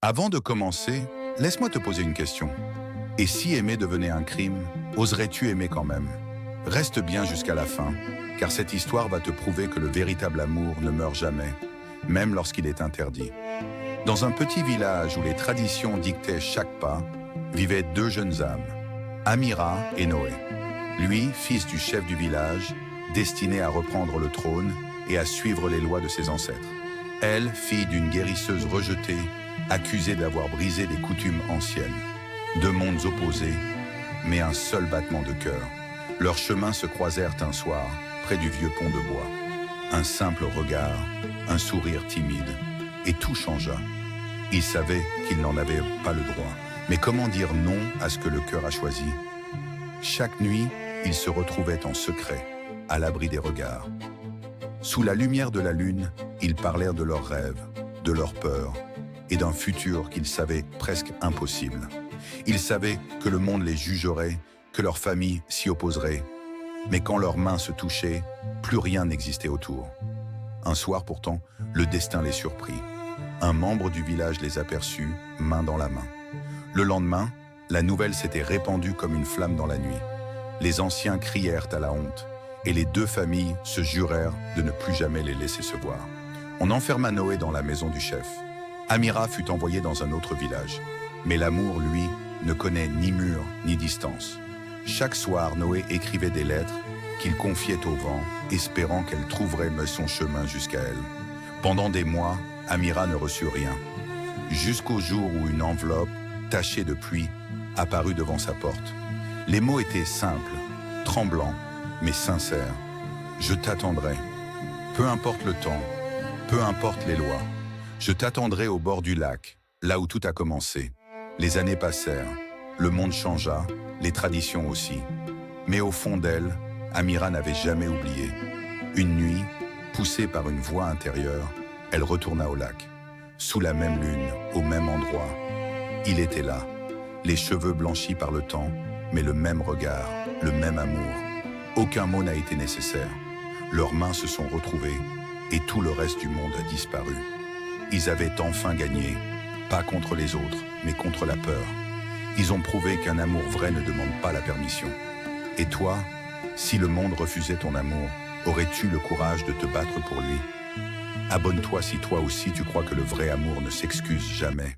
Avant de commencer, laisse-moi te poser une question. Et si aimer devenait un crime, oserais-tu aimer quand même? Reste bien jusqu'à la fin, car cette histoire va te prouver que le véritable amour ne meurt jamais, même lorsqu'il est interdit. Dans un petit village où les traditions dictaient chaque pas, vivaient deux jeunes âmes, Amira et Noé. Lui, fils du chef du village, destiné à reprendre le trône et à suivre les lois de ses ancêtres. Elle, fille d'une guérisseuse rejetée, accusée d'avoir brisé des coutumes anciennes. Deux mondes opposés, mais un seul battement de cœur. Leurs chemins se croisèrent un soir, près du vieux pont de bois. Un simple regard, un sourire timide, et tout changea. Ils savaient qu'ils n'en avaient pas le droit. Mais comment dire non à ce que le cœur a choisi? Chaque nuit, ils se retrouvaient en secret, à l'abri des regards. Sous la lumière de la lune, ils parlèrent de leurs rêves, de leurs peurs, et d'un futur qu'ils savaient presque impossible. Ils savaient que le monde les jugerait, que leur famille s'y opposerait. Mais quand leurs mains se touchaient, plus rien n'existait autour. Un soir pourtant, le destin les surprit. Un membre du village les aperçut, main dans la main. Le lendemain, la nouvelle s'était répandue comme une flamme dans la nuit. Les anciens crièrent à la honte, et les deux familles se jurèrent de ne plus jamais les laisser se voir. On enferma Noé dans la maison du chef. Amira fut envoyée dans un autre village. Mais l'amour, lui, ne connaît ni mur ni distance. Chaque soir, Noé écrivait des lettres qu'il confiait au vent, espérant qu'elle trouverait son chemin jusqu'à elle. Pendant des mois, Amira ne reçut rien. Jusqu'au jour où une enveloppe, tachée de pluie, apparut devant sa porte. Les mots étaient simples, tremblants, mais sincères. Je t'attendrai. Peu importe le temps, peu importe les lois. Je t'attendrai au bord du lac, là où tout a commencé. Les années passèrent, le monde changea, les traditions aussi. Mais au fond d'elle, Amira n'avait jamais oublié. Une nuit, poussée par une voix intérieure, elle retourna au lac. Sous la même lune, au même endroit. Il était là, les cheveux blanchis par le temps, mais le même regard, le même amour. Aucun mot n'a été nécessaire. Leurs mains se sont retrouvées et tout le reste du monde a disparu. Ils avaient enfin gagné, pas contre les autres, mais contre la peur. Ils ont prouvé qu'un amour vrai ne demande pas la permission. Et toi, si le monde refusait ton amour, aurais-tu le courage de te battre pour lui? Abonne-toi si toi aussi tu crois que le vrai amour ne s'excuse jamais.